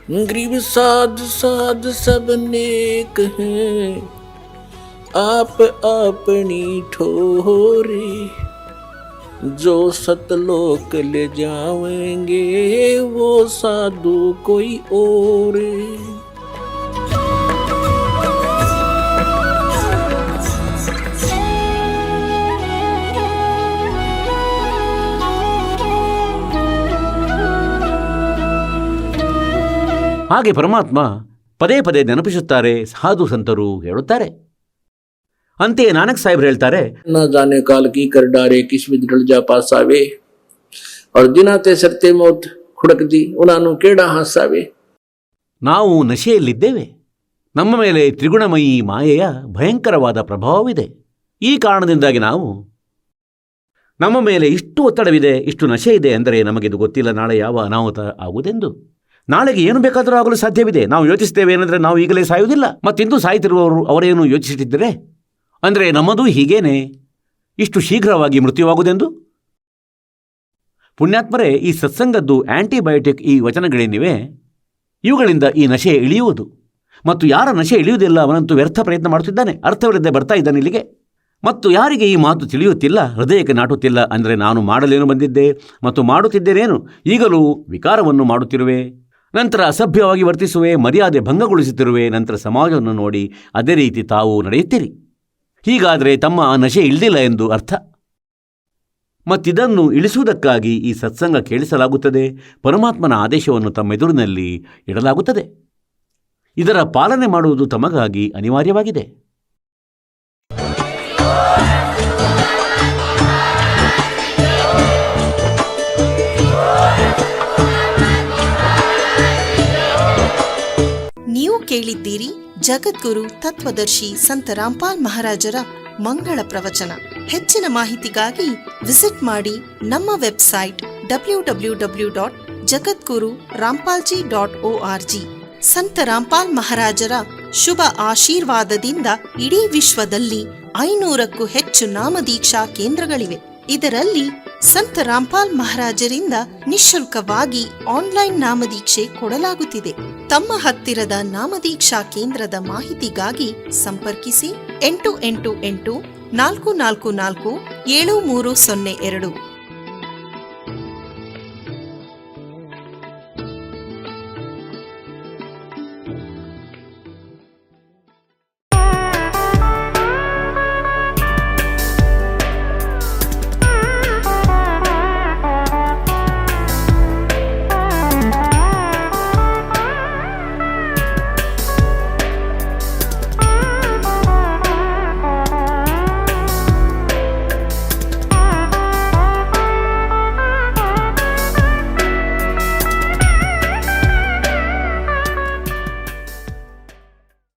Grieve साध साध सब नेक हैं, आप अपनी ठोरी, जो सतलोक ले जावेंगे वो साधु कोई और। ಹಾಗೆ ಪರಮಾತ್ಮ ಪದೇ ಪದೇ ನೆನಪಿಸುತ್ತಾರೆ, ಸಾಧು ಸಂತರು ಹೇಳುತ್ತಾರೆ. ಅಂತೆಯೇ ನಾನಕ್ ಸಾಹೇಬ್ರು ಹೇಳ್ತಾರೆ, न जाने काल की कर डारे किस विद्रल जा पासावे, और दिनाते सरते मौत खुड़क दी उनानु केड़ा हासावे. ನಾವು ನಶೆಯಲ್ಲಿದ್ದೇವೆ. ನಮ್ಮ ಮೇಲೆ ತ್ರಿಗುಣಮಯಿ ಮಾಯೆಯ ಭಯಂಕರವಾದ ಪ್ರಭಾವವಿದೆ. ಈ ಕಾರಣದಿಂದಾಗಿ ನಮ್ಮ ಮೇಲೆ ಇಷ್ಟು ಒತ್ತಡವಿದೆ, ಇಷ್ಟು ನಶೆ ಇದೆ ಅಂದರೆ ನಮಗಿದು ಗೊತ್ತಿಲ್ಲ ನಾಳೆ ಯಾವ ಅನಾಹುತ ಆಗುವುದೆಂದು. ನಾಳೆಗೆ ಏನು ಬೇಕಾದರೂ ಆಗಲು ಸಾಧ್ಯವಿದೆ. ನಾವು ಯೋಚಿಸ್ತೇವೆ ಏನಂದರೆ ನಾವು ಈಗಲೇ ಸಾಯುವುದಿಲ್ಲ, ಮತ್ತಿಂದು ಸಾಯುತ್ತಿರುವವರು ಅವರೇನು ಯೋಚಿಸಿಟ್ಟಿದ್ದರೆ ಅಂದರೆ ನಮ್ಮದು ಹೀಗೇನೆ ಇಷ್ಟು ಶೀಘ್ರವಾಗಿ ಮೃತ್ಯುವಾಗುವುದೆಂದು. ಪುಣ್ಯಾತ್ಮರೇ, ಈ ಸತ್ಸಂಗದ್ದು ಆಂಟಿಬಯೋಟಿಕ್ ಈ ವಚನಗಳೇನಿವೆ ಇವುಗಳಿಂದ ಈ ನಶೆ ಇಳಿಯುವುದು. ಮತ್ತು ಯಾರ ನಶೆ ಇಳಿಯುವುದಿಲ್ಲ ಅವನಂತೂ ವ್ಯರ್ಥ ಪ್ರಯತ್ನ ಮಾಡುತ್ತಿದ್ದಾನೆ, ಅರ್ಥವಿಲ್ಲದೆ ಬರ್ತಾ ಇದ್ದಾನೆ ಇಲ್ಲಿಗೆ. ಮತ್ತು ಯಾರಿಗೆ ಈ ಮಾತು ತಿಳಿಯುತ್ತಿಲ್ಲ, ಹೃದಯಕ್ಕೆ ನಾಟುತ್ತಿಲ್ಲ ಅಂದರೆ ನಾನು ಮಾಡಲೇನು ಬಂದಿದ್ದೆ ಮತ್ತು ಮಾಡುತ್ತಿದ್ದೇನೇನು, ಈಗಲೂ ವಿಕಾರವನ್ನು ಮಾಡುತ್ತಿರುವೆ, ನಂತರ ಅಸಭ್ಯವಾಗಿ ವರ್ತಿಸುವೆ, ಮರ್ಯಾದೆ ಭಂಗಗೊಳಿಸುತ್ತಿರುವೆ, ನಂತರ ಸಮಾಜವನ್ನು ನೋಡಿ ಅದೇ ರೀತಿ ತಾವು ನಡೆಯುತ್ತೀರಿ. ಹೀಗಾದರೆ ತಮ್ಮ ಆ ನಶೆ ಇಳಿದಿಲ್ಲ ಎಂದು ಅರ್ಥ. ಮತ್ತಿದನ್ನು ಇಳಿಸುವುದಕ್ಕಾಗಿ ಈ ಸತ್ಸಂಗ ಕೇಳಿಸಲಾಗುತ್ತದೆ. ಪರಮಾತ್ಮನ ಆದೇಶವನ್ನು ತಮ್ಮೆದುರಿನಲ್ಲಿ ಇಡಲಾಗುತ್ತದೆ. ಇದರ ಪಾಲನೆ ಮಾಡುವುದು ತಮಗಾಗಿ ಅನಿವಾರ್ಯವಾಗಿದೆ. ನೀವು ಕೇಳಿದ್ದೀರಿ ಜಗದ್ಗುರು ತತ್ವದರ್ಶಿ ಸಂತ ರಾಮ್ಪಾಲ್ ಮಹಾರಾಜರ ಮಂಗಳ ಪ್ರವಚನ. ಹೆಚ್ಚಿನ ಮಾಹಿತಿಗಾಗಿ ವಿಸಿಟ್ ಮಾಡಿ ನಮ್ಮ ವೆಬ್ಸೈಟ್ www.jagadguru-rampalji.org. ಸಂತ ರಾಮ್ಪಾಲ್ ಮಹಾರಾಜರ ಶುಭ ಆಶೀರ್ವಾದದಿಂದ ಇಡೀ ವಿಶ್ವದಲ್ಲಿ 500ಕ್ಕೂ ಹೆಚ್ಚು ನಾಮದೀಕ್ಷಾ ಕೇಂದ್ರಗಳಿವೆ. ಇದರಲ್ಲಿ ಸಂತ ರಾಮ್ಪಾಲ್ ಮಹಾರಾಜರಿಂದ ನಿಶುಲ್ಕವಾಗಿ ಆನ್ಲೈನ್ ನಾಮದೀಕ್ಷೆ ಕೊಡಲಾಗುತ್ತಿದೆ. ತಮ್ಮ ಹತ್ತಿರದ ನಾಮದೀಕ್ಷಾ ಕೇಂದ್ರದ ಮಾಹಿತಿಗಾಗಿ ಸಂಪರ್ಕಿಸಿ 888 444 7302.